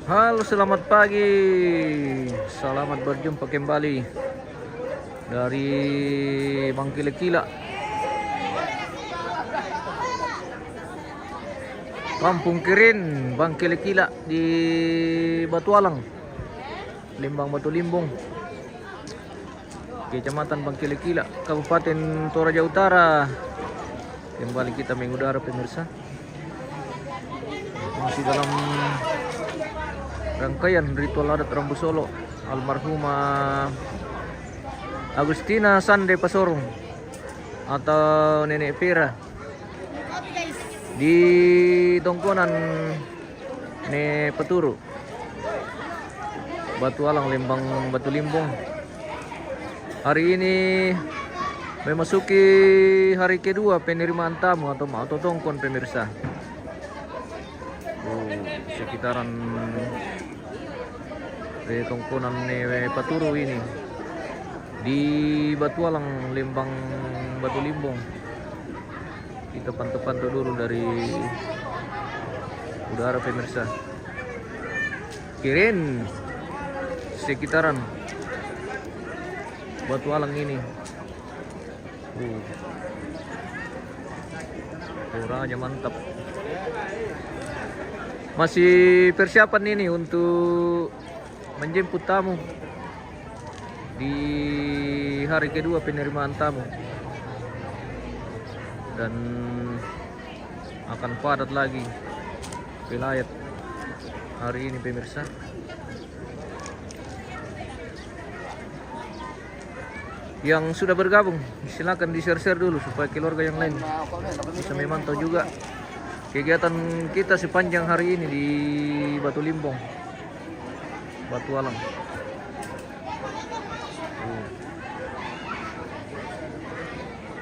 Halo, selamat pagi. Selamat berjumpa kembali dari Bangkilekila, Kampung Kirin, Bangkilekila di Batualang, Limbang Batu Limbung, Kecamatan Bangkilekila, Kabupaten Toraja Utara. Kembali kita mengudara pemirsa. Masih dalam rangkaian ritual adat Rambu Solo almarhumah Agustina Sande Pasorong atau Nenek Vera di Tongkonan Ne Peturu, Batualang, Lembang Batu Limbung. Hari ini memasuki hari kedua penerimaan tamu atau tongkon pemirsa. Sekitaran tongkonan Paturu ini di Batualang, Lembang Batu Limbung. Kita pantau-pantau dulu dari udara pemirsa. Kirin sekitaran Batualang ini. Orangnya mantap. Masih persiapan ini untuk menjemput tamu di hari kedua penerimaan tamu, dan akan padat lagi wilayah hari ini pemirsa. Yang sudah bergabung silakan di-share dulu supaya keluarga yang lain bisa memantau juga kegiatan kita sepanjang hari ini di Batu Limbung, Batualang.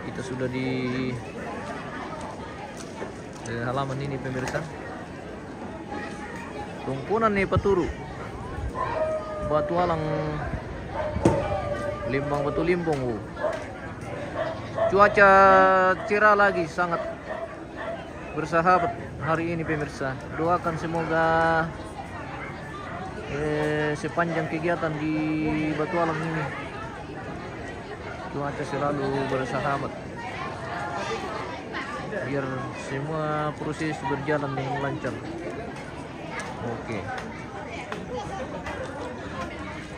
Kita sudah di halaman ini pemirsa. Tongkonan Ne Peturu, Batualang, Limbang Batu Limbung. Cuaca cerah lagi, sangat bersahabat hari ini pemirsa. Doakan semoga sepanjang kegiatan di Batualang ini cuaca selalu bersahabat, biar semua proses berjalan dengan lancar. Oke.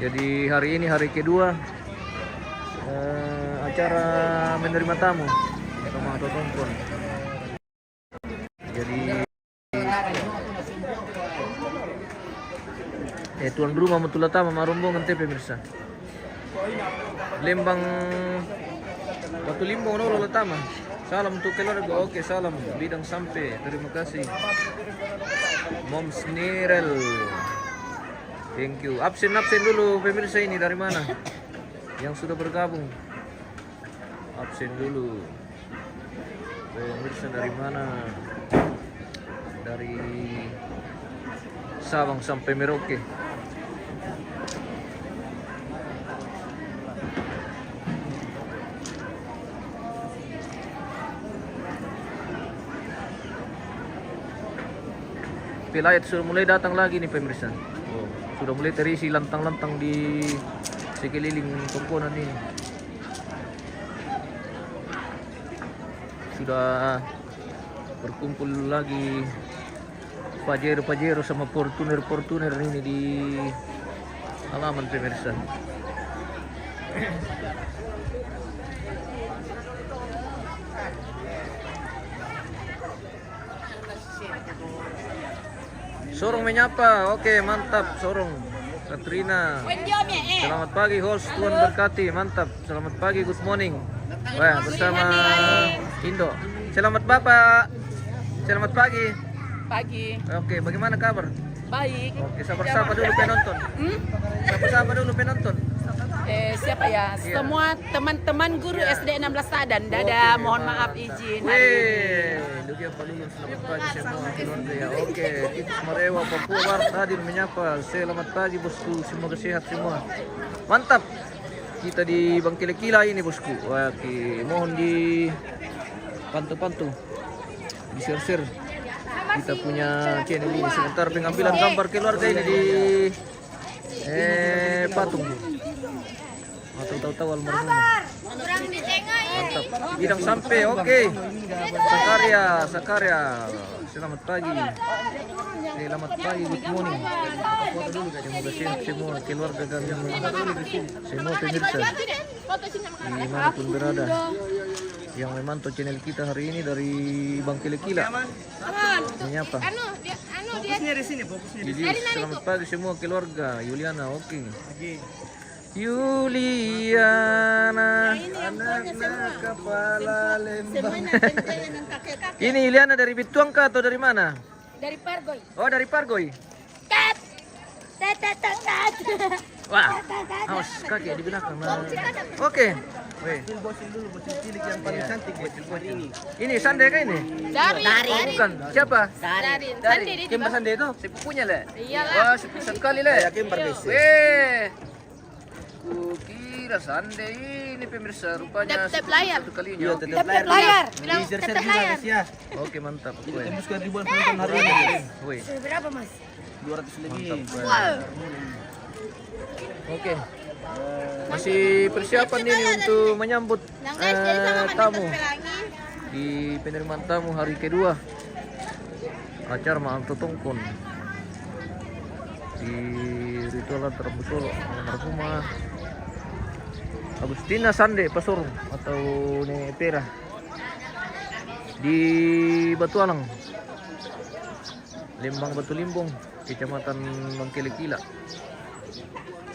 Jadi hari ini hari kedua acara menerima tamu atau tongkon. Jadi tuan rumah Matulata Marumbong ente pemirsa. Lembang Batu Limbung Nolo Latama. Salam untuk keluarga. Oke, salam bidang sampai. Terima kasih. Moms Nirel. Thank you. Absen dulu pemirsa ini dari mana? Yang sudah bergabung. Absen dulu. Pemirsa dari mana? Dari Sabang sampai Merauke. Pelayat sudah mulai datang lagi nih pemirsa. Sudah mulai terisi lantang-lantang di sekeliling tongkonan ini. Sudah berkumpul lagi Pajero sama Fortuner ini di halaman pemirsa. Sorong menyapa. Oke, mantap Sorong. Katrina. Selamat pagi host, Tuhan berkati. Mantap. Selamat pagi, good morning. Wah, bersama Indo. Selamat Bapak. Selamat pagi. Pagi. Oke, bagaimana kabar? Baik. Oke, sapa-sapa dulu penonton. Sapa-sapa dulu penonton. Siapa ya? Iya. Semua teman-teman guru Iya. SD 16 Sadan. Dadah, Oke, mohon mantap. maaf izin hari ini. Wih, Dugia Palulun, selamat pagi semua keluarga ya. Oke, Titus Marewa Papua Barat hadir menyapa. Selamat pagi bosku, semoga sehat semua. Mantap. Kita di Bangkilekila ini bosku. Oke, mohon di pantu-pantu, di share-share kita punya channel ini. Sebentar pengambilan gambar keluarga ini di patung. Atau tahu-tahu almarhumah. Mantap. Bidang sampai, oke. Sakarya. Selamat pagi. Selamat pagi, good morning. Semoga sehat semua keluarga kami, semua pemirsa dimanapun berada yang memantau channel kita hari ini dari Bangkele Kila. Menyapa. Jadi selamat pagi semua keluarga. Yuliana, oke. Yuliana, anak kepala lembang. Ini Yuliana dari Bituangka atau dari mana? Dari Pargoy. Oh, dari Pargoy. Tat. Wah, awas kaki di belakang. Oke. Weh. Ini Sande kah ini? Dari. Oh, bukan. Siapa? Dari. Kimber Sande itu? Sepupunya le. Iyalah. Wah, sepupu sekali le. Weh. Kukira Sande ini pemirsa rupanya Tep layar. satu kalinya. Tep layar. Bilang tep layar. Oke, mantap. Weh. Tembus ke ribuan penonton hari ini. Weh. Berapa, Mas? 200 lebih. Mantap. Weh. Oke. Masih persiapan ini untuk menyambut tamu di penerimaan tamu hari kedua acara Maaf Totongkon di ritual Terabusol almarhumah Agustina Sande Pasorong atau Nenek Pera di Batualang, Lembang Batu Limbong, Kecamatan Bangkele Kila,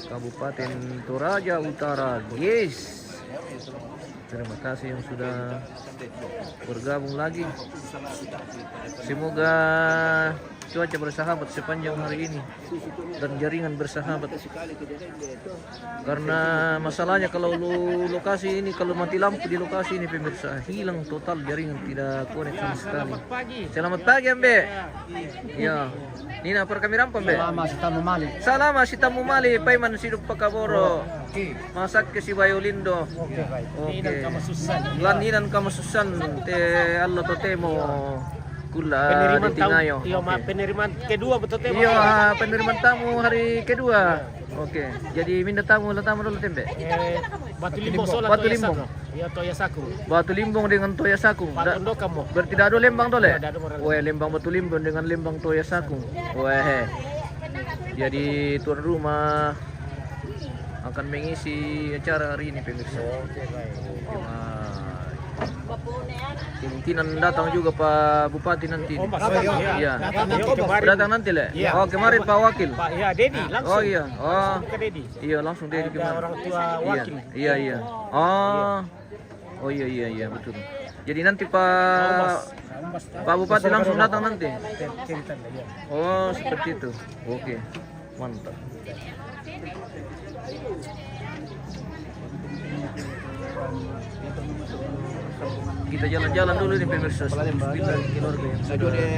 Kabupaten Toraja Utara. Yes. Terima kasih yang sudah bergabung lagi. Semoga cuaca bersahabat sepanjang hari ini dan jaringan bersahabat. Karena masalahnya kalau lokasi ini, kalau mati lampu di lokasi ini pemirsa, hilang total jaringan, tidak connect sama sekali. Selamat pagi Ambe. Ya. Nina per kami rampam be. Salama si tamu mali paiman sidup pakaboro. Masak ke si Bayolindo. Oke. Laninan kamasusan te Allah totemo kula ditingayo. Iya, penerimaan kedua betul temo. Iya, penerimaan tamu hari kedua. Oke. Jadi minta tamu dulu tembe. Batu Limbong solat. Batu Limbong. Iya, Toya Saku. Batu Limbong dengan Toya Sakung. Patondo kamu. Berarti dado Lembang dole. Dado moral. Weh, Lembang Batu Limbong dengan Lembang Toya Sakung. Weh. Jadi tuan rumah akan mengisi acara hari ini pemirsa. Oke, baik. Kemungkinan datang juga Pak Bupati nanti. Oh, Pak. Iya. Kemarin. Datang nanti le. Iya. Oh, kemarin Pak Wakil. Pak, iya, Dedi langsung. Oh iya. Oh. Bukan Dedi. Iya, langsung dari Ada kemarin. orang tua wakil. Iya. Oh. Oh iya betul. Jadi nanti Pak Bupati langsung datang nanti. Oh, seperti itu. Oke. Mantap. Kita jalan-jalan dulu nih pemirsa. Bismillah keluarga yang Aduh sudah.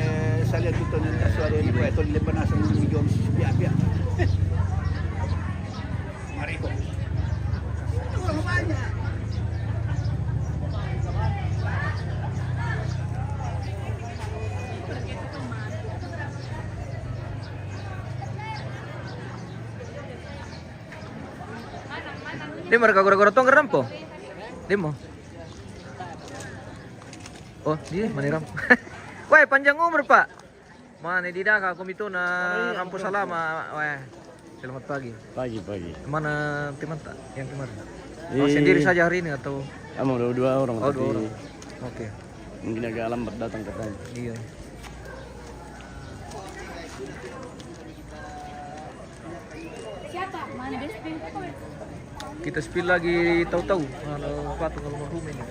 saya lihat itu nanti suara ini Pak itu di lebaran sama video pihak-pihak. Mari kok. Demo kagura-gura tong rampo. Demo. Oh, di mana ram? Wah, panjang umur, Pak. Mana di Daka komito na rampo salama. Wah. Selamat pagi. Pagi. Mana teman tak yang kemarin? Oh, sendiri saja hari ini atau? Emang udah dua orang. Oh, tapi dua orang. Oke. Mungkin agak lambat datang katanya. Iya. Kita spill lagi tahu-tahu kalau patung almarhum ini.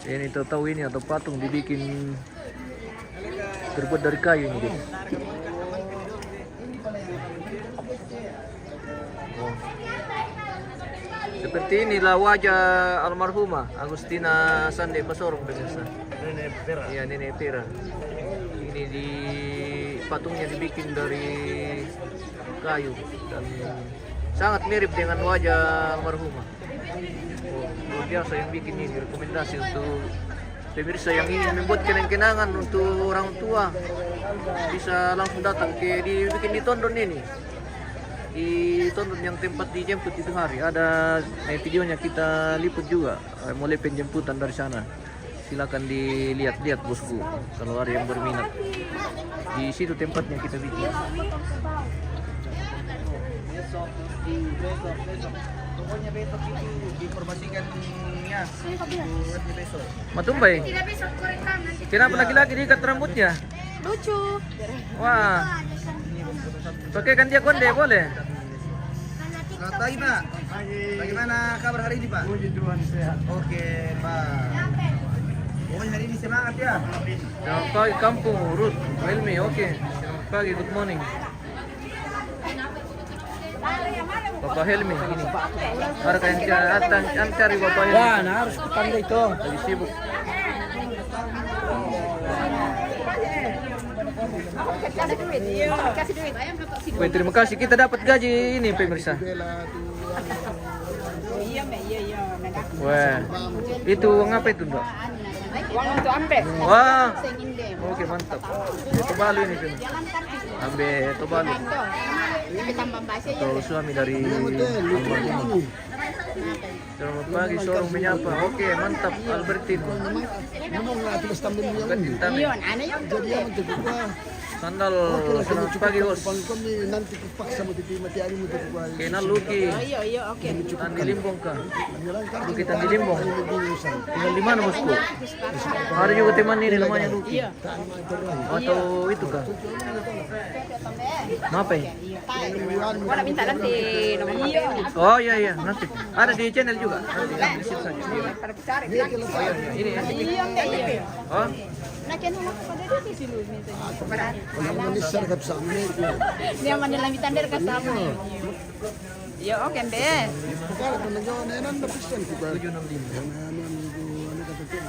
Ini tahu-tahu ini atau patung dibikin terbuat dari kayu ini guys. Oh. Seperti inilah wajah almarhumah Agustina Sande Pasorong pemirsa. Nenek Pera. Iya, Nenek Pera. Ini patungnya dibikin dari kayu dan Sangat mirip dengan wajah almarhumah. Oh, luar biasa yang bikin ini rekomendasi untuk pemirsa yang ingin membuat kenang-kenangan untuk orang tua. Bisa langsung datang dibikin di Tondon ini. Di Tondon yang tempat dijemput itu hari. Ada videonya kita liput juga mulai penjemputan dari sana. Silakan dilihat-lihat bosku kalau ada yang berminat. Di situ tempatnya kita bikin. Pokoknya besok itu diinformasikan ya. Besok. Matumbay. Tidak bisa kurekam nanti. Kenapa laki-laki diikat rambutnya? Lucu. Wah. Pakai kan dia konde boleh? Selamat pagi Pak. Bagaimana kabar hari ini Pak? Puji Tuhan sehat. Oke Pak. Pokoknya hari ini semangat ya. Selamat pagi kampung Ruth Helmi. Oke. Selamat pagi, good morning. Bapak Helmi ini. Ada yang cari Bapak Helmi. Ya, nah harus ketanda itu. Lagi sibuk. Kasih duit. Kasih duit. Oke, terima kasih. Kita dapat gaji ini pemirsa. Wah, itu uang apa itu Mbak? Uang untuk ampe. Wah, oke mantap. Itu Bali ini pemirsa. Ambe itu Bali. Tapi tambah bahasa ya. Tuh suami dari almarhum. Selamat pagi, seorang menyapa. Oke, mantap Albertin. Bukan Tintame. Yun, ano yun? Sandal, selamat pagi bos. Nanti kupaksa mo titi mati-ari mo titi kuha. Kenal Luki. Iyo, oke. Tandi Limbong ka. Luki Tandi Limbong. Tinggal di mana bosku? Ada juga teman ini namanya Luki. Atau itu kah? Apa ya? Wala minta nanti nomor HP. Oh iya nanti. Ada di channel juga. Nanti di situ saja. Para cari. Oh iya, ini ya. Iyo, iyo. Oh, Nakian mo ko pa dito si Luis minsan. Wala mo nisar kap sa amin. Dia manilamitan der kasama. Iyo, oke, Mbe. Kaya kung nagawa na yan, napisan ko ba? 765. Ano katatin?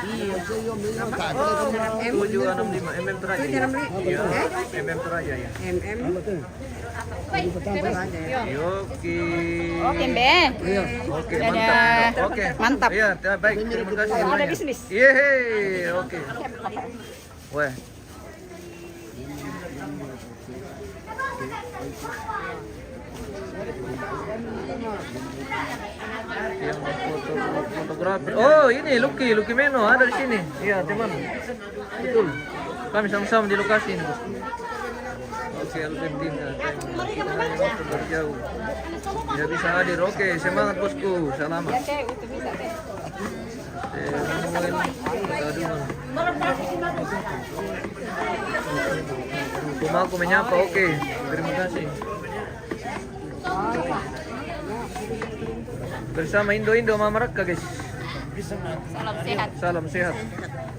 Iya, sa'yo, may tagal ka mga 765 mm teraja. Iya, mm teraja ya. Oke. Oke, Mbe. Oke, Dadah. mantap. Oke. Mantap. Iya, baik. Terima kasih. Ada banyak. bisnis. Yeay, oke. Wah. Yang fotografi. Oh, ini Lucky Meno ada di sini. Iya, teman. Betul. Kami sama-sama di lokasi ini, Bos. Oke, Argentina. Kita hanya waktu berjauh. Tidak bisa hadir. Oke, semangat bosku. Selamat. Manuel Gadungan. Rumah aku menyapa. Oke, terima kasih. Bersama Indo Mama Raka, guys. Salam sehat Salam sehat.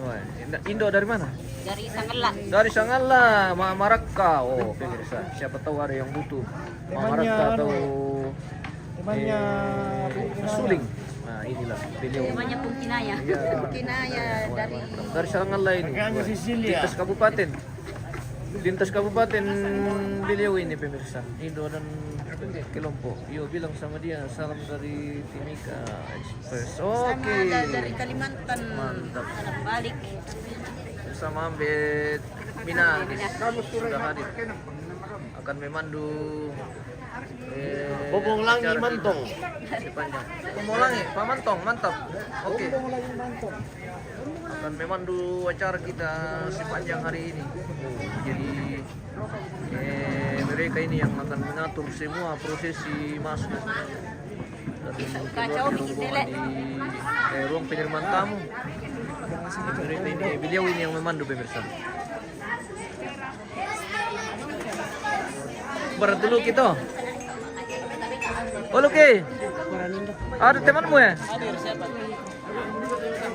Wah, Indo dari mana? dari Sanggala. Dari Sangala, Mama Raka. Oh, pemirsa. Siapa tahu ada yang butuh Mama Raka atau Temannya Suling. Nah, inilah beliau. Namanya Pungkinaya. Iya. Pungkinaya Dari Sangala ini. Rekannya Wah, Sicilia. Lintas kabupaten beliau ini pemirsa. Indo dan kelompok. Yo bilang sama dia salam dari Timika Express. Oke. Dari Kalimantan. Mantap. Salam balik. Bersama Ambet Minagis sudah hadir. Akan memandu Bobong Langi acara Mantong. kita sepanjang. Bobong Langi, Pak Mantong, mantap. Oke. Akan memandu acara kita sepanjang hari ini. Jadi mereka ini yang akan mengatur semua prosesi masuk dan keluar di ruang pengiriman tamu. Mereka ini, beliau ini yang memandu pemirsa. Berat dulu kita. Oh, Luki. Ada temanmu ya? Hadir siapa?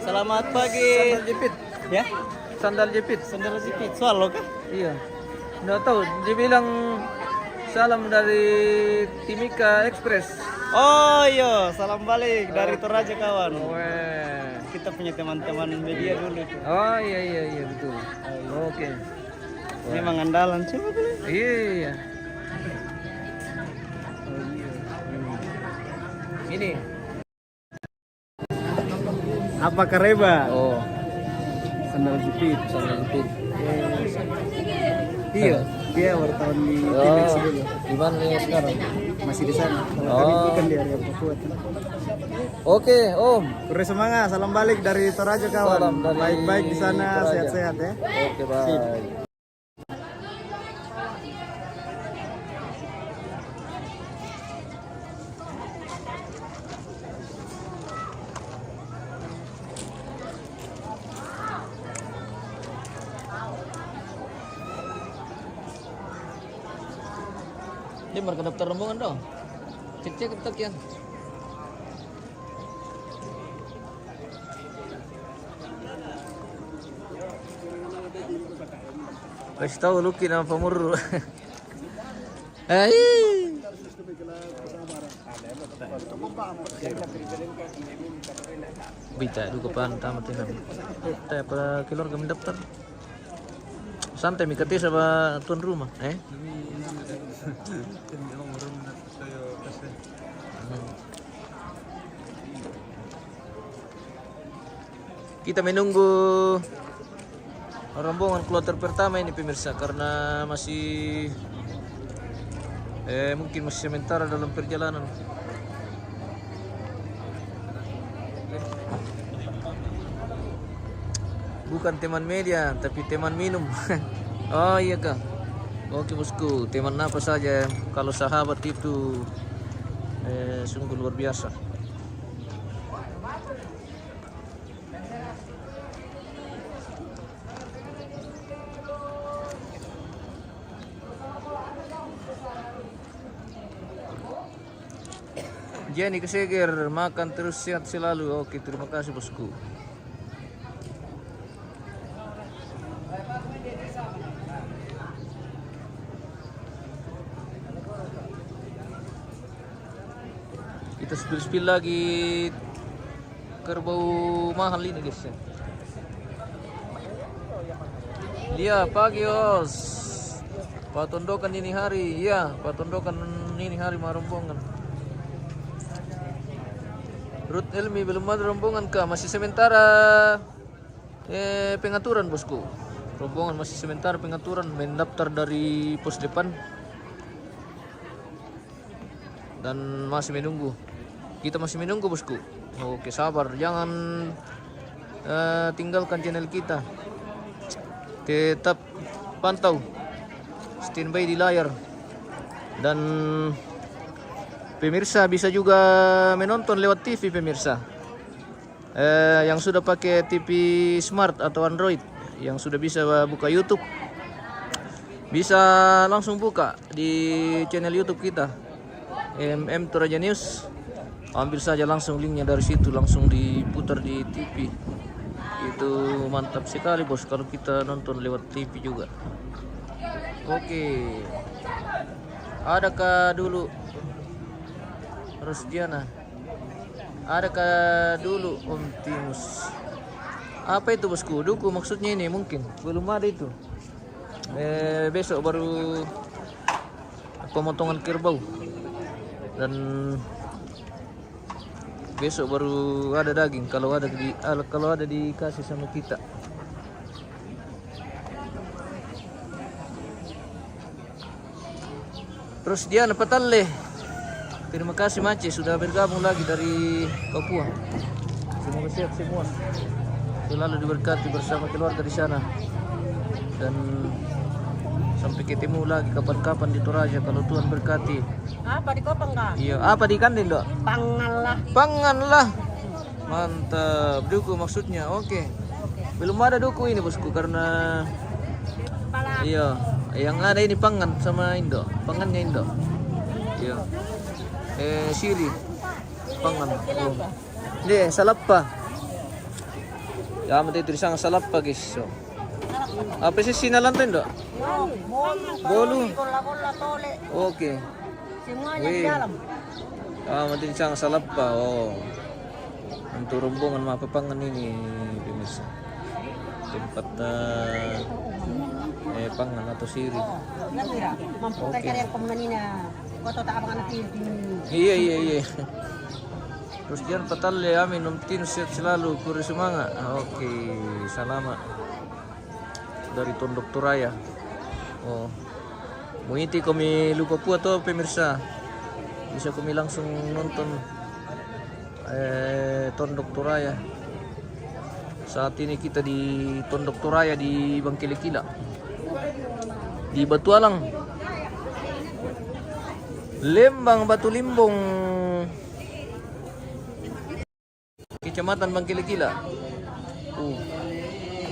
Selamat pagi. Sandal jepit. Ya? Sandal jepit. Sandal jepit. Soal lo kah? Iya. Nggak tahu. Dia bilang salam dari Timika Express. Oh iya, salam balik dari Toraja kawan. Weh. Kita punya teman-teman media dulu. Oh iya betul. Oke. Memang andalan coba dulu. Iya. Ini. Apa kareba? Oh, Sandal jepit. sandal jepit. Iya, dia wartawan di TV Oh, dulu. di mana dia sekarang? Masih di sana. Kalau Oh. kami bukan di area Papua. Oke, Om. Kurang semangat, salam balik dari Toraja kawan. Salam dari Baik-baik di sana, Toraja. sehat-sehat ya. Oke, baik. Dia mereka daftar rombongan dong. Cek-cek ketak ya. Kasih tahu Lucky nama pemurul. Hai. Bisa du kapan tamat ini. Tapi apa keluar kami daftar. Santai mikati sama tuan rumah, Kita menunggu rombongan kloter pertama ini pemirsa karena masih mungkin masih sementara dalam perjalanan. Bukan teman media tapi teman minum. Oh iya kak. Oke bosku, teman apa saja kalau sahabat itu sungguh luar biasa. Jenny Keseger, makan terus sehat selalu. Oke, terima kasih bosku. Kita spill lagi kerbau mahal ini guys ya. Iya pagi Os. Patondokan ini hari, iya patondokan ini hari rombongan. Ruth Elmi belum ada rombongan kah? Masih sementara pengaturan bosku. Rombongan masih sementara pengaturan, mendaftar dari pos depan dan masih menunggu. Kita masih menunggu bosku. Oke sabar, jangan tinggalkan channel kita. Tetap pantau, standby di layar. Dan pemirsa bisa juga menonton lewat TV pemirsa. Yang sudah pakai TV smart atau Android, yang sudah bisa buka YouTube, bisa langsung buka di channel YouTube kita MM Toraja News. Ambil saja langsung linknya dari situ, langsung diputar di TV. Itu mantap sekali bos kalau kita nonton lewat TV juga. Oke, adakah dulu Rosdiana? Adakah dulu Om Timus? Apa itu bosku? Duku maksudnya ini mungkin belum ada itu. Besok baru pemotongan kerbau dan besok baru ada daging kalau ada dikasih sama kita. Terus dia Patalle. Terima kasih Mace sudah bergabung lagi dari Papua. Semoga sehat semua. Selalu diberkati bersama keluarga di sana. Dan sampai ketemu lagi kapan-kapan di Toraja kalau Tuhan berkati. Apa di kopang kah? Iya, apa di Kandin, Dok? Pangan lah. Pangan lah. Mantap. Duku maksudnya. Oke. Belum ada duku ini, bosku, karena iya, yang ada ini pangan sama Indo. Pangannya Indo. Iya. Siri. Pangan. Oh. Dia salappa. Ya, mati itu disang salappa, guys. So. Apa sih sinalan tuh, Indo? Bolu. Oke. Semuanya di dalam. Mati disang salappa. Oh. Untuk rombongan mapapangan ini pemirsa. Tempat pangan atau siri. Mampu Oke. kaya yang komunanina. Koto tak abang anak ini. Iya. Terus jangan patalle amin numtin sehat selalu kuri semangat. Oke, salamat dari Tondok Turaya. Oh, muiti kami lupa pua tuh pemirsa. Bisa kami langsung nonton Tondok Turaya. Saat ini kita di Tondok Turaya di Bangkili-Kila, di Batualang, Lembang Batu Limbong, Kecamatan Bangkili-Kila.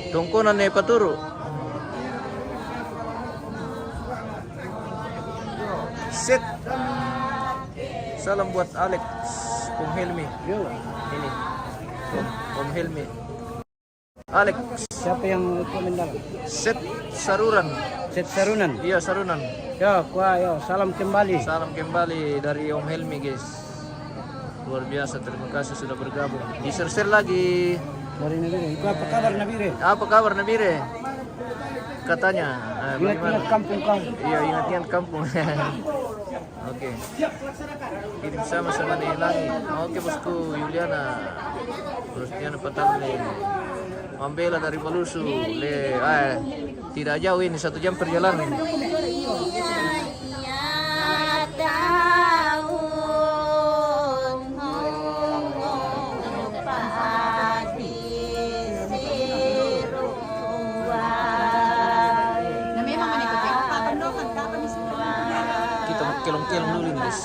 Tongkonan Paturu. Set. Salam buat Alex Om Helmi. Ini Om Helmi. Alex. Siapa yang komentar? Set Saruran. Set Sarunan. Iya, Sarunan. Yo, salam kembali. Salam kembali dari Om Helmi, guys. Luar biasa, terima kasih sudah bergabung. Di-share lagi. Dari Nabire. Itu apa kabar Nabire? Apa kabar Nabire? Katanya, Ingat-ingat kampung kau. Iya, ingat-ingat kampung. Oke. Kirim sama-sama nih langit. Oke, bosku Yuliana. Terus Diana Patalle. Mambela dari Palusu. Tidak jauh ini, 1 jam perjalanan. Kita kelong-kelong dulu nih, guys.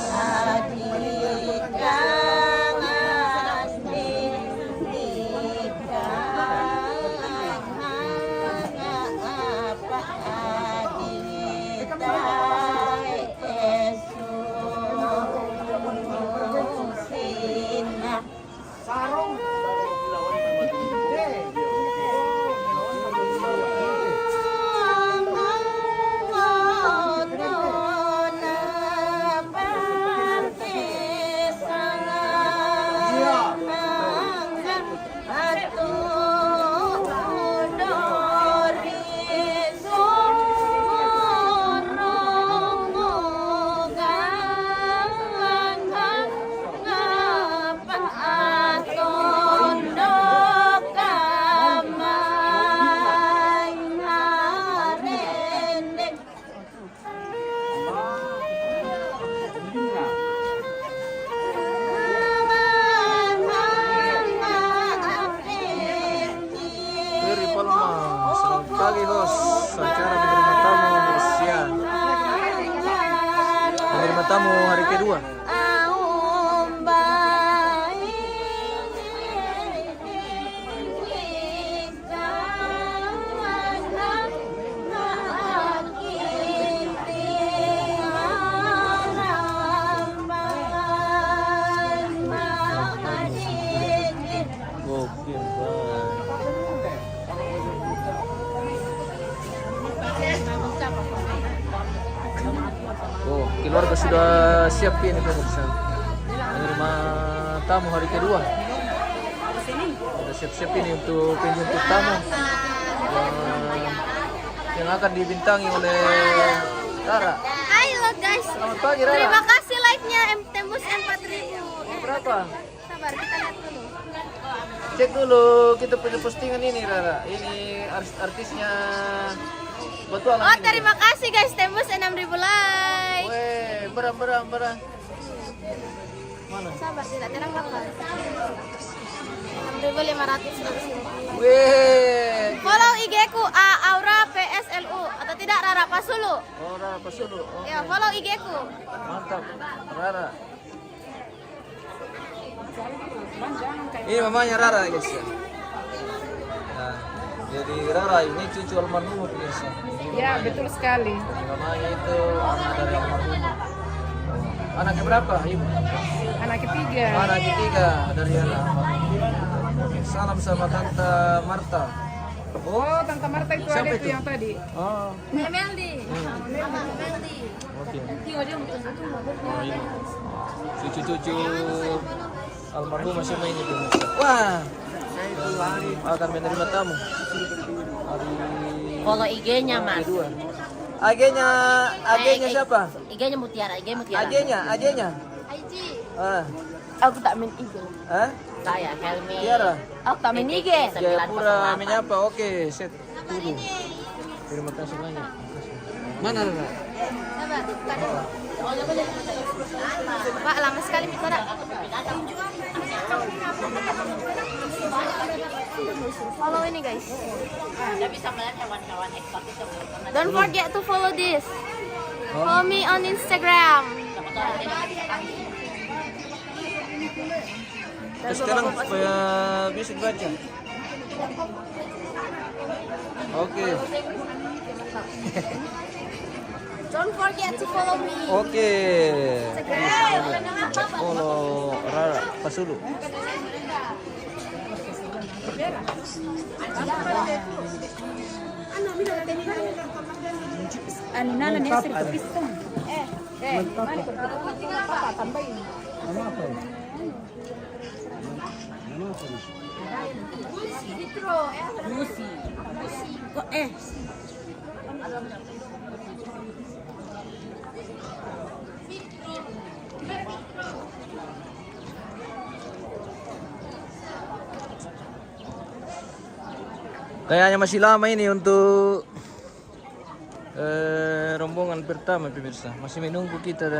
Pagi bos, acara menerima tamu bos ya. Menerima tamu hari kedua. Oh, keluarga sudah siap ini pemirsa. Menerima tamu hari kedua. Sudah siap-siap ini untuk penjemput tamu yang akan dibintangi oleh Rara. Halo guys. Selamat pagi Rara. Terima kasih like-nya tembus 4.000. Berapa? Sabar, kita lihat dulu. Cek dulu, kita punya postingan ini Rara. Ini artisnya Batualang. Oh, ini. terima kasih guys, tembus 6.000 like. Weh, berang. Mana? Sabar, tidak terang lapar. 6.500. Weh. Follow IG ku Aura PSLU atau tidak Rara Pasulu. Oh, Rara Pasulu. Oh, Ya, follow IG ku. mantap, Rara. Ini mamanya Rara guys ya. Nah, jadi Rara ini cucu almarhum guys ya. Ya, betul sekali. Jadi mamanya itu anak dari almarhum. Anaknya berapa? Ibu? Anak ketiga. Anak ketiga dari almarhum. Salam sama Tante Marta. Oh, Tante Marta itu Siapa ada itu? itu yang tadi. Oh, Meldi. oke. Oh, ini. Cucu-cucu almarhum masih main itu. Wah, akan menerima tamu. Follow IG-nya mas. Kedua. AG-nya siapa? IG-nya Mutiara, IG Mutiara. AG-nya. IG. Ah, Aku tak main IG. Hah? Saya Helmi. Tiara? Aku tak main IG. Jayapura menyapa. Oke, set dulu. Terima kasih banyak. Mana Nana? Pak, lama sekali minta nak. Follow ini guys. Don't forget to follow this. Follow me on Instagram. Terus sekarang supaya bisa baca. Oke. Don't forget to follow me. Oke. Instagram. Follow Rara Pasulu. Ano na niya sa piston. Kayaknya masih lama ini untuk rombongan pertama pemirsa. Masih menunggu kita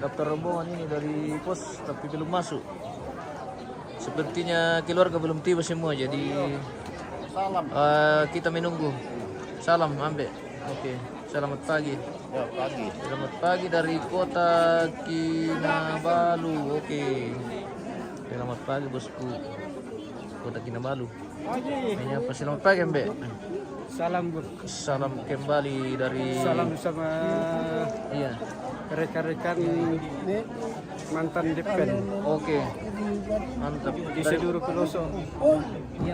daftar rombongan ini dari pos tapi belum masuk. Sepertinya keluarga belum tiba semua jadi kita menunggu. Salam Ambe. Oke. Selamat pagi. Ya, pagi. Selamat pagi dari kota Kinabalu. Oke. Selamat pagi bosku. Kota Kinabalu. Menyapa selamat pagi Ambe. Salam Bur. Salam kembali dari Salam sama iya. rekan-rekan mantan Depen Oke. Mantap. di seluruh pelosok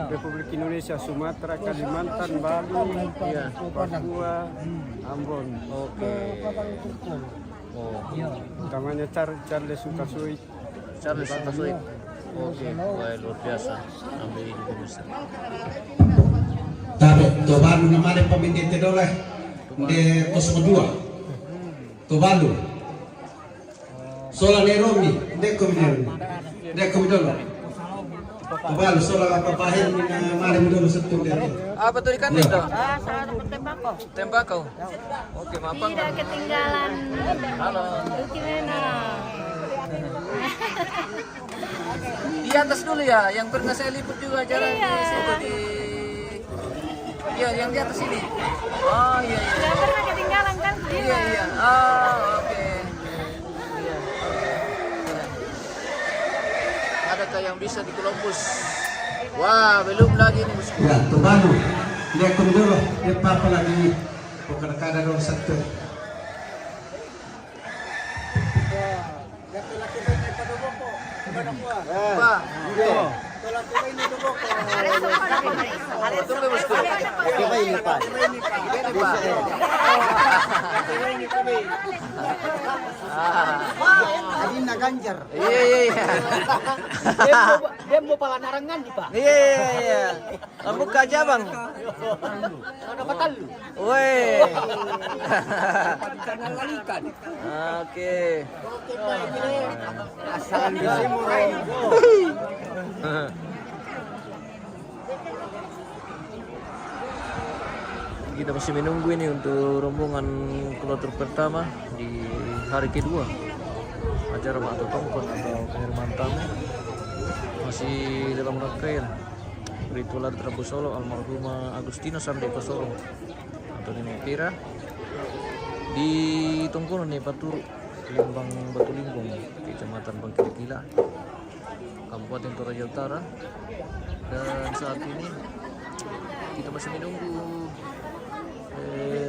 Republik Indonesia, Sumatera, Kalimantan, Bali, Iya. Papua, Ambon. Oke. Oh. Utamanya Charles Sukasui. Charles Sukasui. Oke. Wah, luar biasa. Ambil ini pemirsa. Tabe, Tuvalu naman ang pamindite dole. De Cosmo 2. Tuvalu. Sola Nairobi, de Comidolo. De Comidolo. Tuvalu, sola papahin na marim dolo sa tundero. Apa tuh ikan itu? Saya dapat tembakau. Tembakau. Oke, maaf. Tidak ketinggalan. Halo. Gimana? Di atas dulu ya, yang pernah saya liput juga jalan di situ di. Iya, yang di atas ini. Oh iya iya. Tidak pernah ketinggalan kan? Iya iya. Oh oke. Iya. Adakah yang bisa di Columbus? Wah belum lagi nih bosku. Ya, Tuvalu. De Comidolo, de papa lagi. Bukan kada dong satu. Pak. Tunggu bosku. Ini Pak. Adina Ganjar. Iya iya iya. Dia mau pala narangan di Pak. Iya iya iya. Kamu aja bang. Ada batal. Woi. Oke. Asalan di Simuro. Kita masih menunggu ini untuk rombongan kloter pertama di hari kedua acara Mata Tongkon atau pengiriman tamu masih dalam rangkaian ritual Rabu Solo almarhumah Agustina sampai ke Solo atau Nenek Pira di Tongkonon nih Paturu Limbang Batu Limbong Kecamatan Bangkirikila Kabupaten Toraja Utara dan saat ini kita masih menunggu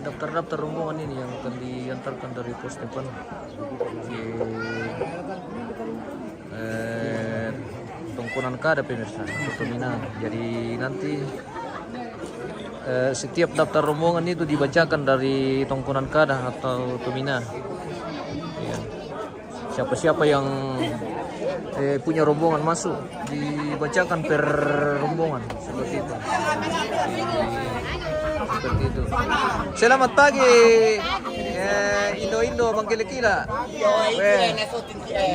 daftar-daftar rombongan ini yang akan diantarkan dari pos depan ke Tongkonan Kada pemirsa Tomina. Jadi nanti setiap daftar rombongan itu dibacakan dari Tongkonan Kada atau Tomina. Ya. Siapa-siapa yang punya rombongan masuk dibacakan per rombongan seperti itu. Seperti itu. Selamat pagi. Ya. Indo-Indo mangkila-kila. Weh.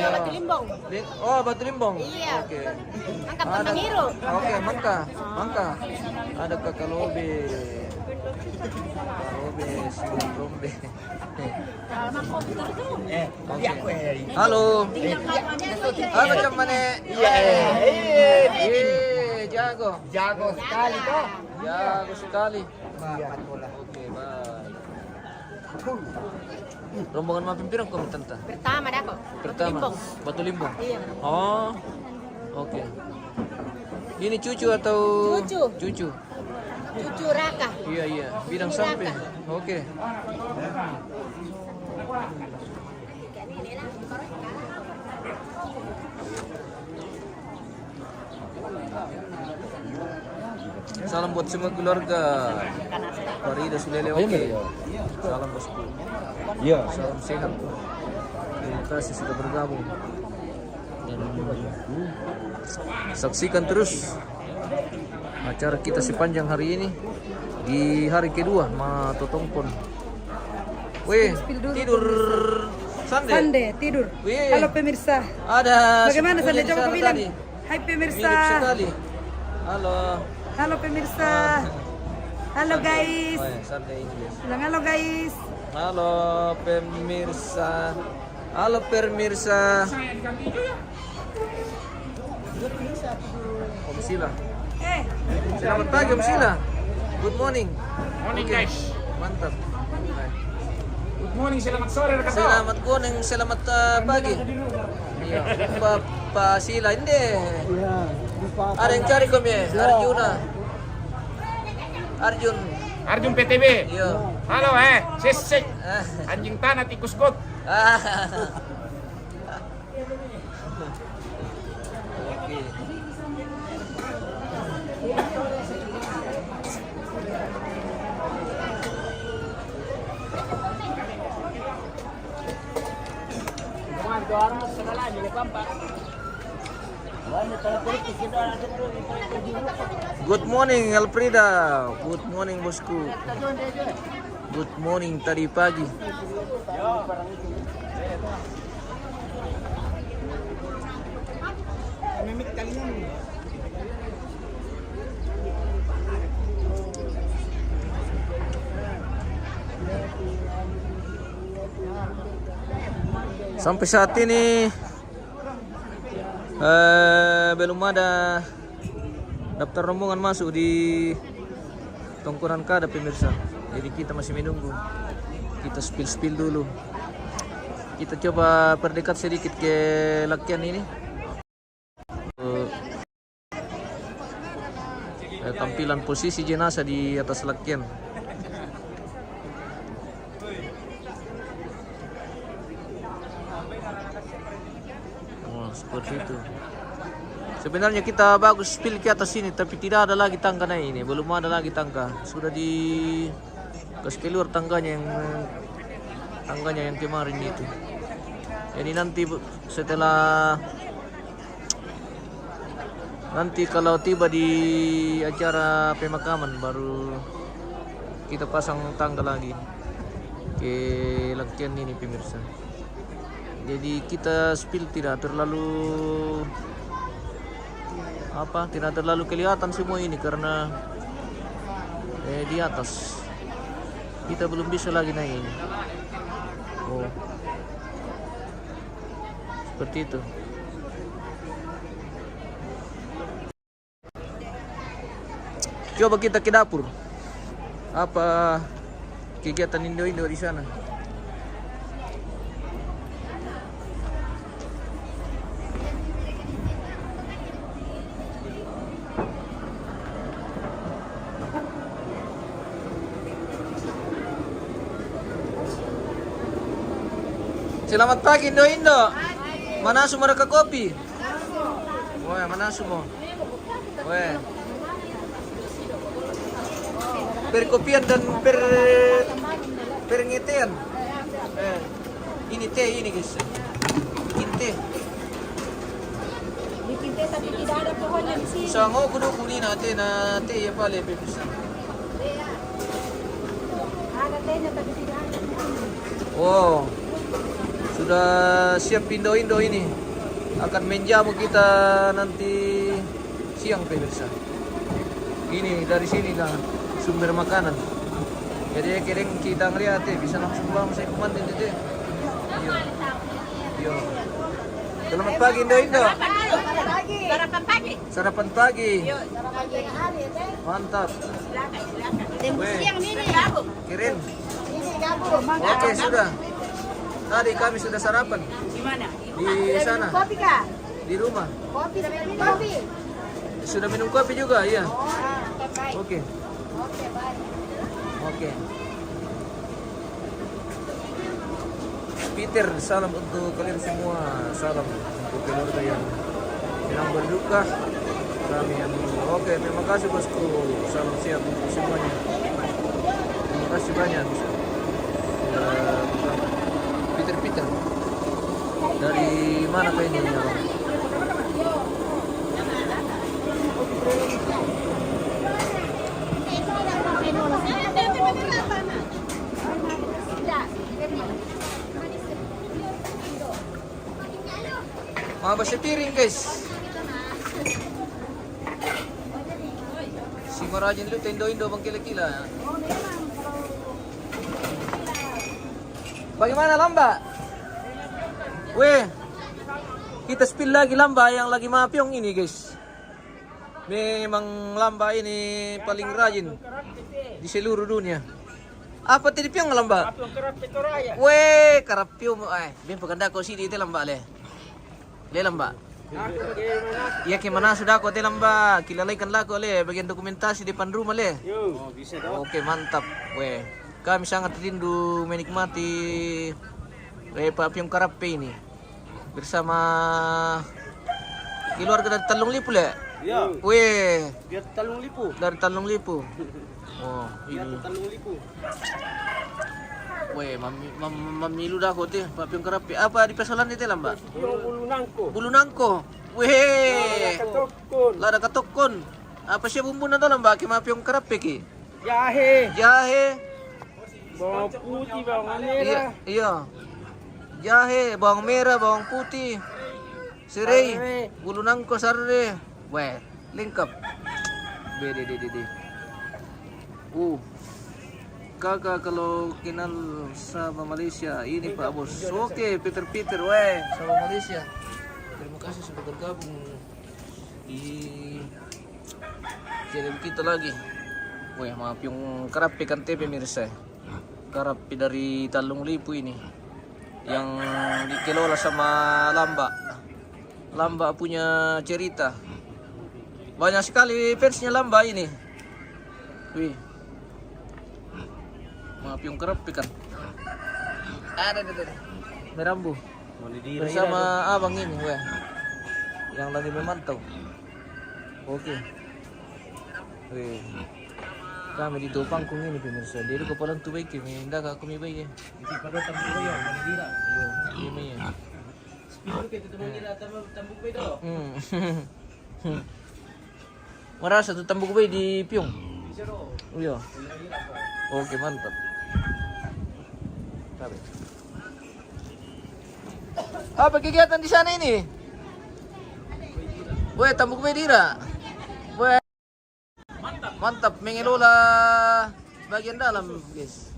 Batu Limbong. Oh, Batu Limbong. Iya. Oke. Angkat Bantang Hero. Oke, mangka. Ada Kakalobe. Kakalobe, Silang Rombe. Oke. Halo. Halo, macam mana? Iya. Jago. Jago sekali kok. Jago sekali. Oke, baik. Rombongan mampir pirang kami tante? Pertama dah kok. Pertama. Batu Limbong. Iya. Oh. Oke. Ini cucu atau Cucu. Cucu Raka. Iya. Bidang sampai. Oke. Salam buat semua keluarga. Farida Sulele oke. Salam bosku. Iya. Salam sehat. Terima kasih sudah bergabung. Dan saksikan terus acara kita sepanjang hari ini di hari kedua ma Totongpon. Weh, tidur Sande tidur. Wih. Halo pemirsa. Ada. Bagaimana Sande? di Coba sana bilang. tadi. Hai pemirsa. Mirip sekali. Halo. Halo pemirsa. Halo guys. Oh, ya, Sande Inggris. Bilang halo guys. Halo pemirsa. Halo pemirsa. Om Sila. Selamat pagi Om Sila. Good morning. Morning Oke. guys. Mantap. Good morning, selamat sore rekan. Selamat morning, selamat pagi. Iya, Bapak Sila ini. Ada yang cari kami, Arjuna. Arjun PTB. Iya. Halo sesek. Anjing tanah tikus got. Oke. Good morning Elfrida. Good morning bosku. Good morning tadi pagi. Sampai saat ini belum ada daftar rombongan masuk di Tongkonan Kada pemirsa. Jadi kita masih menunggu. Kita spill dulu. Kita coba perdekat sedikit ke lakian ini. Tampilan posisi jenazah di atas lakian. Seperti itu. Sebenarnya kita bagus spill ke atas sini, tapi tidak ada lagi tangga naik ini. Belum ada lagi tangga. Sudah di kasih keluar tangganya yang kemarin itu. Jadi nanti kalau tiba di acara pemakaman baru kita pasang tangga lagi ke lakian ini pemirsa. Jadi kita spill tidak terlalu kelihatan semua ini karena di atas kita belum bisa lagi naik ini. Oh, seperti itu. Coba kita ke dapur. Apa kegiatan Indo-Indo di sana? Selamat pagi Indo-Indo. Manasu mereka kopi. Wah, manasu mo. Wah. Perkopian dan perngetean. Ini teh ini guys. Bikin teh. Bikin teh tapi tidak ada pohonnya di sini. Sango kudu kunin na teh ya pale bisa. Ada tehnya tapi tidak ada. Oh, sudah siap Indo-Indo ini. Akan menjamu kita nanti siang pemirsa. Ini dari sini kan sumber makanan. Jadi kering kita ngeliat bisa langsung bang saya kumantin itu. Iya. Iya. Selamat pagi Indo-Indo. Sarapan pagi. Sarapan pagi. Mantap. Siang ini. Kirim. Oke sudah. Tadi kami sudah sarapan. Di mana? Di sana. Kopi kah? Di rumah. Kopi, sudah minum kopi. Sudah minum kopi juga, iya. Oke. Oke. Peter, salam untuk kalian semua. Salam untuk keluarga yang sedang berduka. Kami yang oke, terima kasih bosku. Salam siap untuk semuanya. Terima kasih banyak. Peter. Dari mana kayaknya ini, Bang? Mabas piring guys. Si Marajin dulu Indo-Indo bang kila-kila. Bagaimana lamba? Weh, kita spill lagi lamba yang lagi mapyong ini guys. Memang lamba ini paling rajin di seluruh dunia. Apa tadi piong lamba? Weh, karapiong. Ben paganda ko si dito lamba le. Le lamba. Iya gimana sudah kau lamba? Kilalaikan laku le bagian dokumentasi di depan rumah le. Oke mantap. Weh, kami sangat rindu menikmati papiong karape ini bersama keluarga dari Talung Lipu le. Ya. Weh, Biar Talung Lipu. dari Talung Lipu. Oh, Biar ini. Talung Lipu. Weh, mamilu dah kau teh papiong karape. Apa di pesolan itu lamba? Yung bulu nangko. Bulu nangko. Weh, Katukun. lada katukon. Apa sih bumbu na to lamba? Kimapiong karape ki. Jahe. Jahe. Bawang putih, bawang Iya, merah. iya. Jahe, bawang merah, bawang putih. Serai, Sarre. bulu nangko sarre. Weh, lengkap. Bede. Kakak kalau kenal sama Malaysia ini Pak Bos. Oke, Peter, weh, sama Malaysia. Terima kasih sudah bergabung di channel kita lagi. Weh, maaf yung karapi kan pemirsa. Karapi dari Talung Lipu ini yang dikelola sama Lamba punya cerita. Banyak sekali fansnya Lamba ini. Wih. Maaf yung karapi kan. Ada. Merambu. Bersama abang ini, weh. Yang lagi memantau. Oke. Weh. Kami di pangkung ini pemirsa. Diri ko palang tubay kami. Hindi ka kumibay eh. Hindi pa daw tambok kayo. Manidira. Iya may eh. Speaker kayo ito mangira. Tambok bay daw. Marasa ito tambok bay di Pyong. Iya. Oke mantap. Sabi. Apa kegiatan di sana ini? Weh, tambok bay dira. Weh. Mantap, mengelola bagian dalam, guys.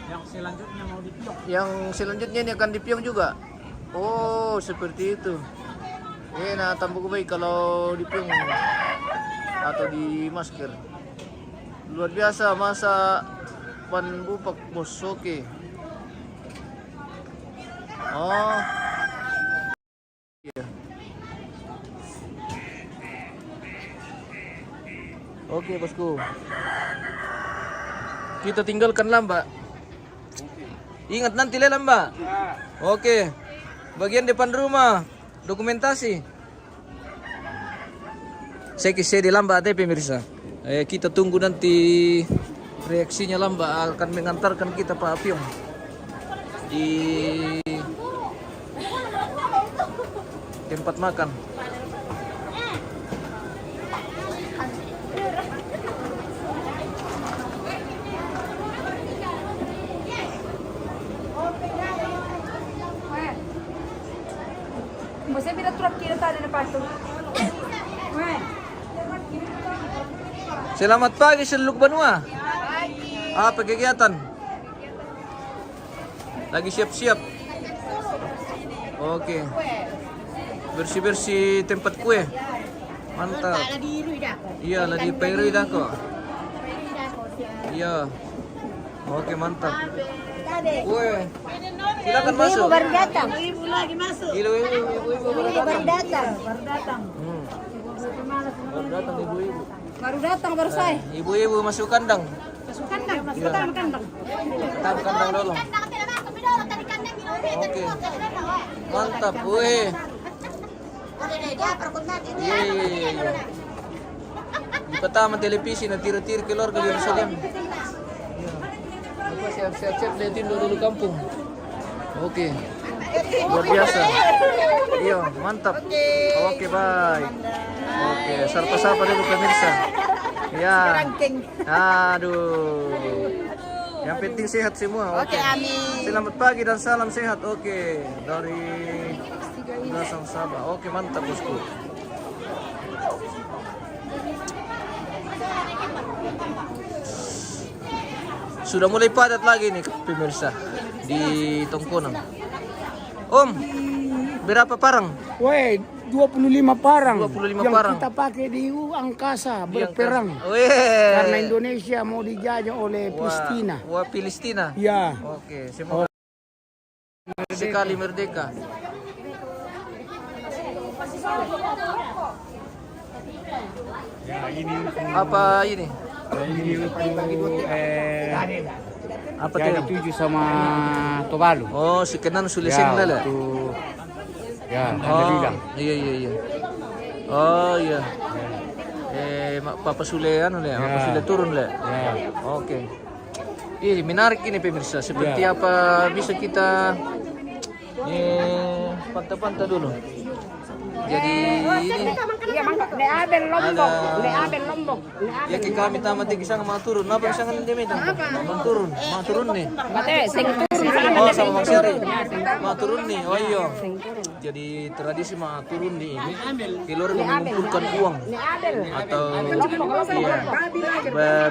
Yang selanjutnya mau dipiok. Yang selanjutnya ini akan dipiong juga. Oh, seperti itu. Nah, tambah baik kalau dipiong atau di masker. Luar biasa masa pan bupak bos. Oke. Oh. Iya. Oke bosku, kita tinggalkan Lamba. Ingat nanti le Lamba. Oke, bagian depan rumah dokumentasi. Saya di Lamba ada pemirsa. Kita tunggu nanti reaksinya Lamba akan mengantarkan kita Pak Pyong di tempat makan. Saya bilang truk kita tadi na pato. Selamat pagi Seluk Banua. Apa kegiatan? Lagi siap-siap. Oke. Bersih-bersih tempat kue. Mantap. Iya, lagi peri dah kok. Iya. Oke, mantap. Kue. Silakan masuk. Baru datang. Ibu lagi masuk. Ibu-ibu baru datang. datang. Baru datang ibu-ibu. Baru datang baru saya. Ibu-ibu masuk kandang. Masuk kandang. Pertama kandang. Tahu kandang dulu. Oke. Mantap, weh. Iya. Di pertama televisi na tiro-tiro keluarga Yerusalem. Iya. Siap-siap liatin dulu kampung. Oke. Luar biasa. Iya, mantap. Oke, baik. Oke, sapa-sapa dulu pemirsa. Ya. Aduh. Yang penting sehat semua. Oke. Selamat pagi dan salam sehat. Oke. Dari Dasang Sabah. Oke, mantap bosku. Sudah mulai padat lagi nih pemirsa di Tongkonan. Om, berapa parang? Woi, 25 parang. 25 yang parang. kita pakai di angkasa berperang. Weh. Karena Indonesia mau dijajah oleh Palestina. Wah, Palestina. Ya. Oke, semoga sekali merdeka. Apa ini? Apa tuh? Dituju sama Tuvalu. Oh, si Kenan Suleseng lah. Ya, Oh, iya. Oh, iya. Papa Sule anu le, Papa Sule turun le. Ya. Oke. Ini menarik ini pemirsa. Seperti apa bisa kita pantau-pantau dulu. Jadi ini ada ya ke kami tamat kisah mau turun. Apa kisah kan dia minta? Mau turun nih. Oh, sama Bang Seri. Mau turun nih. Oh iya. Jadi tradisi mau turun nih ini keluarga mengumpulkan uang atau iya,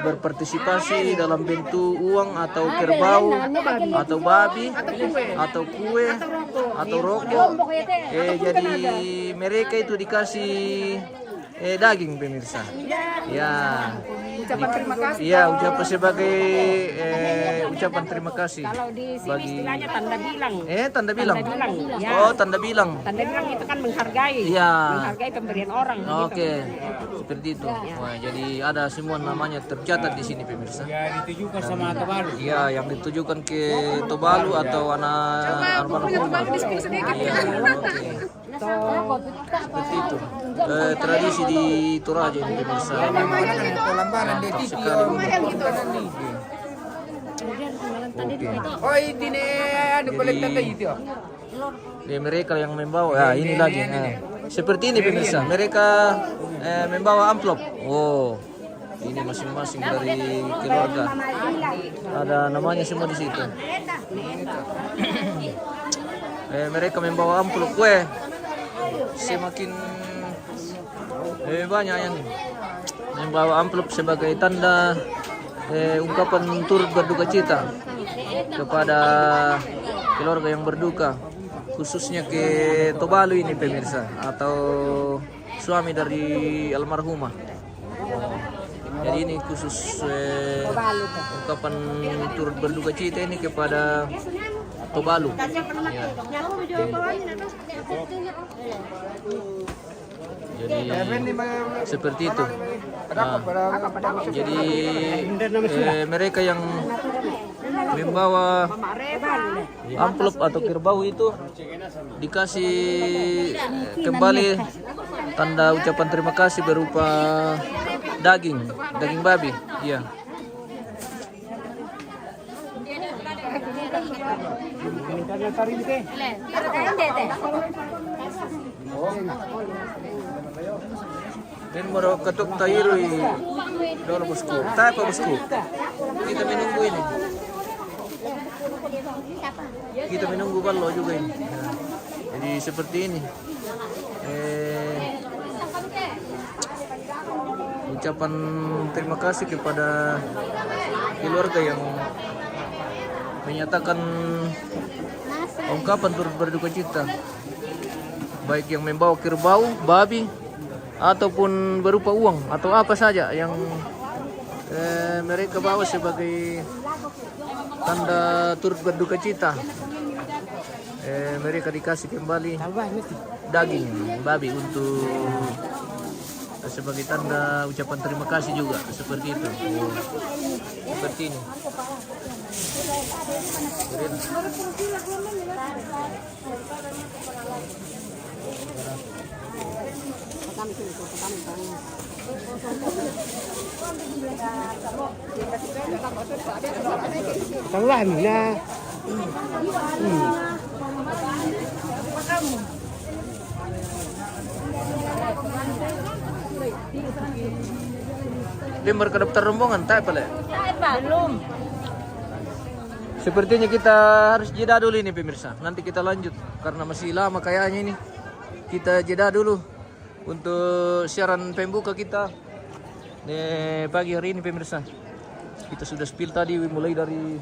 berpartisipasi dalam bentuk uang atau kerbau atau babi atau kue atau rokok. Jadi mereka itu dikasih daging pemirsa. Ya. Ucapan terima kasih. Iya, ucapan sebagai ucapan terima kasih. Kalau di sini bagi istilahnya tanda bilang. tanda bilang. Tanda bilang, ya. Oh, tanda bilang. Tanda bilang itu kan menghargai. Iya. Menghargai pemberian orang. Oke. Seperti itu. Wah, jadi ada semua namanya tercatat di sini pemirsa. Ya, ditujukan sama Tuvalu. Iya, yang ditujukan ke Tuvalu atau anak almarhum. Iya, oke. Seperti itu. Tradisi di Toraja ini pemirsa. Mantap sekali. Oke. Oh, ini ada kolektor itu. Ya, mereka yang membawa. Ya, ini lagi. Seperti ini pemirsa. Mereka membawa amplop. Oh. Ini masing-masing dari keluarga. Ada namanya semua di situ. Mereka membawa amplop kue. Semakin banyak yang membawa amplop sebagai tanda ungkapan turut berduka cita kepada keluarga yang berduka, khususnya ke Tuvalu ini pemirsa atau suami dari almarhumah. Jadi ini khusus ungkapan turut berduka cita ini kepada Tuvalu. Ya. Jadi seperti itu. Nah, jadi mereka yang membawa amplop atau kerbau itu dikasih kembali tanda ucapan terima kasih berupa daging babi. Iya. Dan baru ketuk tairui dulu bosku. Tak apa bosku. Kita menunggu ini. Kita menunggu ballo juga ini. Nah, jadi seperti ini. ucapan terima kasih kepada keluarga yang menyatakan ungkapan turut berduka cita, baik yang membawa kerbau, babi, ataupun berupa uang atau apa saja yang mereka bawa sebagai tanda turut berduka cita. Mereka dikasih kembali daging babi untuk sebagai tanda ucapan terima kasih juga, seperti itu. Seperti ini. Keren. Tanglah na. Lembar ke daftar rombongan, tak apa Belum. Sepertinya kita harus jeda dulu ini pemirsa. Nanti kita lanjut karena masih lama kayaknya ini. Kita jeda dulu untuk siaran pembuka kita pagi hari ini pemirsa. Kita sudah spill tadi mulai dari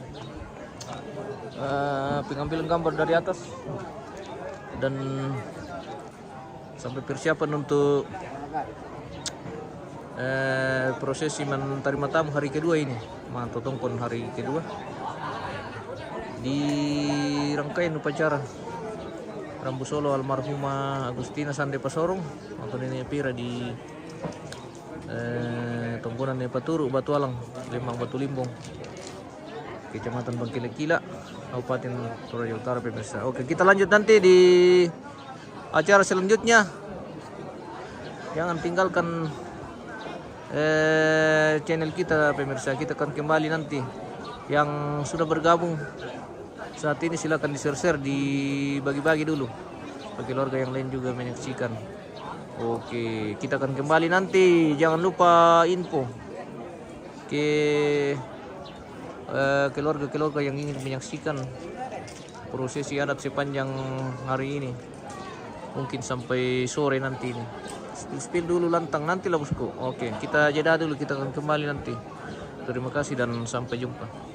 pengambilan gambar dari atas dan sampai persiapan untuk prosesi menerima tamu hari kedua ini, Manto Tongkon hari kedua. Di rangkaian upacara Rambu Solo almarhumah Agustina Sande Pasorong atau Nenek Pira di Tongkonan Nepaturu, Batu Alang, Lembang Batu Limbong, Kecamatan Bangkila-Kila, Kabupaten Toraja Utara pemirsa. Oke, kita lanjut nanti di acara selanjutnya. Jangan tinggalkan channel kita pemirsa. Kita akan kembali nanti. Yang sudah bergabung saat ini silakan di-share, dibagi-bagi dulu bagi keluarga yang lain juga menyaksikan. Oke, kita akan kembali nanti. Jangan lupa info ke keluarga-keluarga yang ingin menyaksikan prosesi adat sepanjang hari ini, mungkin sampai sore nanti ini. Spill dulu lantang nanti lah bosku. Oke, kita jeda dulu, kita akan kembali nanti. Terima kasih dan sampai jumpa.